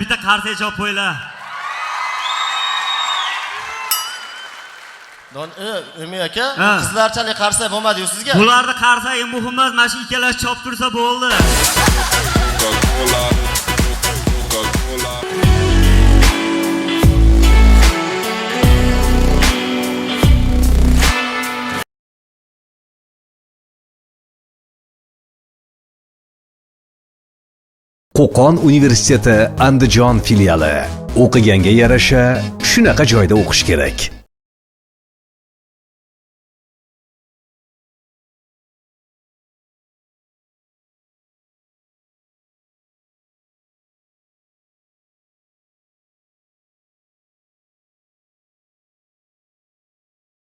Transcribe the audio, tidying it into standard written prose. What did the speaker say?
bitta qarsak chop qo'ylar. Umi aka, qizlarchalik qarsak bo'lmadi-yu sizga. Bularni qarsagi muhim emas, mana shu ikkalasi chop tursa bo'ldi. Qo'qon universiteti Andijon filiali. O'qiganga yarasha shunaqa joyda o'qish kerak.